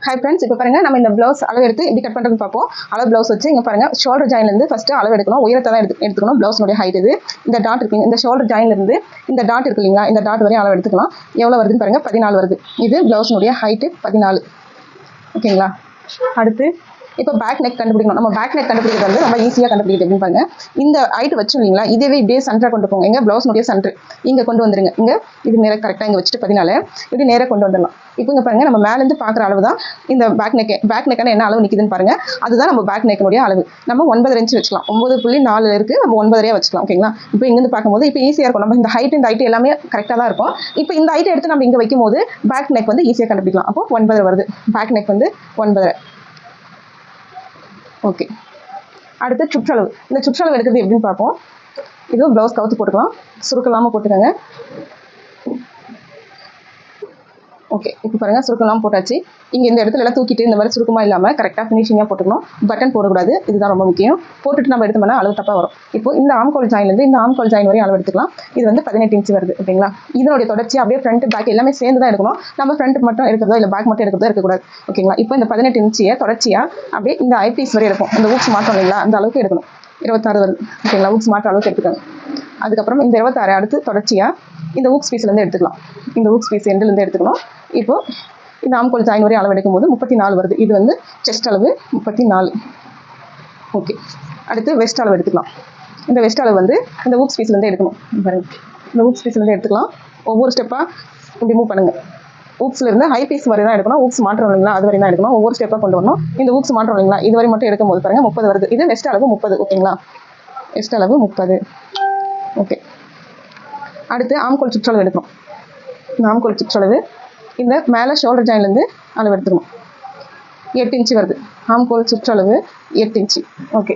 Hi friends, இப்போ பாருங்க நம்ம இந்த ப்ளவுஸ் அளவு எடுத்து எப்படி கட் பண்ணுறதுன்னு பார்ப்போம். அளவு ப்ளவுஸ் வச்சு இங்கே பாருங்க, ஷோல்டர் ஜாயின்லேருந்து ஃபஸ்ட்டு அளவு எடுக்கணும். உயரத்தை தான் எடுத்துக்கணும். ப்ளவுஸுடைய ஹைட் இது. இந்த டாட் இருக்குங்க, இந்த ஷோல்டர் ஜாயின்லேருந்து இந்த டாட் இருக்கு இல்லைங்களா, இந்த டாட் வரையும் அளவு எடுத்துக்கலாம். எவ்வளோ வருதுன்னு பாருங்கள், 14 வருது. இது ப்ளவுஸுடைய ஹைட்டு 14. ஓகேங்களா? அடுத்து இப்போ பேக் நெக் கண்டுபிடிக்கணும். நம்ம பேக் நெக் கண்டுபிடிக்கிறது வந்து ரொம்ப ஈஸியாக கண்டுபிடிக்கிறது அப்படின்னு பாருங்க. இந்த ஹைட் வச்சோம் இல்லைங்களா, இதுவே இப்படியே சென்டராக கொண்டு போங்க. எங்கள் ப்ளவுஸ்னுடைய சென்டர் இங்கே கொண்டு வந்துருங்க. இங்கே இது நேராக கரெக்டாக இங்கே வச்சுட்டு 14 இப்படி நேராக கொண்டு வந்துடலாம். இப்போ இங்கே பாருங்கள், நம்ம மேலேருந்து பார்க்குற அளவு தான் இந்த பேக் நெக்கான என்ன அளவு நிற்குதுன்னு பாருங்கள். அதுதான் நம்ம பேக் நெக்கினுடைய அளவு. நம்ம 9 இன்ச்சு வச்சுக்கலாம். 9.4 இருக்குது, நம்ம 9 வச்சுக்கலாம். ஓகேங்களா? இப்போ இங்கேருந்து பார்க்கும்போது இப்போ ஈஸியாக இருக்கும். நம்ம இந்த ஹைட் எல்லாமே கரெக்டாக தான் இருக்கும். இப்போ இந்த ஹைட்டை எடுத்து நம்ம இங்கே வைக்கும் போது பேக் நெக் வந்து ஈஸியாக கண்டுபிடிக்கலாம். அப்போ 9 வருது. பேக் நெக் வந்து 9. ஓகே. அடுத்து சுற்றளவு. இந்த சுற்றளவு எடுக்கிறது எப்படின்னு பார்ப்போம். இதுவும் ப்ளவுஸ் கவுத்து போட்டுக்கலாம். சுருக்கலாமல் போட்டுக்கோங்க. ஓகே, இப்போ பாருங்கள், சுருக்கெல்லாம் போட்டாச்சு. இங்கே இந்த இடத்துல எல்லாம் தூக்கிட்டு இந்த மாதிரி சுருக்கமாக இல்லாமல் கரெக்டாக ஃபினிஷிங்காக போட்டுக்கணும். பட்டன் போடக்கூடாது, இதுதான் ரொம்ப முக்கியம். போட்டுட்டு நம்ம எடுத்தோம்னா அளவு தப்பாக வரும். இப்போ இந்த ஆம்கோல் ஜாயின்லேருந்து இந்த ஆம்கோல் ஜாயின் வரையும் அளவு எடுத்துக்கலாம். இது வந்து 18 இன்ச்சு வருது. ஓகேங்களா? இதனுடைய தொடர்ச்சி அப்படியே ஃப்ரண்ட் பேக் எல்லாமே சேர்ந்து தான் எடுக்கணும். நம்ம ஃப்ரண்ட் மட்டும் எடுக்கிறதோ இல்லை பேக் மட்டும் எடுக்கிறதோ இருக்கக்கூடாது. ஓகேங்களா? இப்போ இந்த 18 இன்ச்சியை தொடர்ச்சியாக அப்படியே இந்த ஐபீஸ் வரை இருக்கும். இந்த ஊக்ஸ் மாற்றம் இல்லைங்களா, அந்த அளவுக்கு எடுக்கணும். 26 வருது. ஓகேங்களா? ஊக்ஸ் மாற்ற அளவுக்கு எடுத்துக்கோங்க. அதுக்கப்புறம் இந்த 26 அடுத்து தொடர்ச்சியாக இந்த ஊக்ஸ் பீஸ்லேருந்து எடுத்துக்கலாம். இந்த ஊக்ஸ் பீஸ் எண்டுலேருந்து எடுத்துக்கணும். இப்போது இந்த ஆம்கோல் ஜாயின் வரை அளவு எடுக்கும் போது 34 வருது. இது வந்து செஸ்ட் அளவு 34. ஓகே. அடுத்து வெஸ்ட் அளவு எடுத்துக்கலாம். இந்த வெஸ்ட் அளவு வந்து இந்த ஊக்ஸ் பீஸ்லேருந்து எடுக்கணும். பாருங்கள், இந்த ஊக்ஸ் பீஸ்லேருந்து எடுத்துக்கலாம். ஒவ்வொரு ஸ்டெப்பாக இப்படி மூவ் பண்ணுங்கள். ஊக்ஸ்லேருந்து ஹை பீஸ் வரை தான் எடுக்கணும். ஊக்ஸ் மாற்றம் இல்லைங்களா, அது வரை தான் எடுக்கணும். ஒவ்வொரு ஸ்டெப்பாக கொண்டு வரணும். இந்த ஊக்ஸ் மாற்றம் இல்லைங்களா, இது வரை மட்டும் எடுக்கும் போது பாருங்கள் 30 வருது. இது வெஸ்ட் அளவு 30. ஓகேங்களா? வெஸ்ட் அளவு 30. ஓகே. அடுத்து ஆம்கோல் சுற்றளவு எடுக்கணும். இந்த ஆம்கோல் சுற்றளவு இந்த மேலே ஷோல்டர் ஜாயின்லேருந்து அளவு எடுத்துக்கணும். 8 இன்ச்சு வருது. ஆம்கோல் சுற்றளவு 8 இன்ச்சு. ஓகே.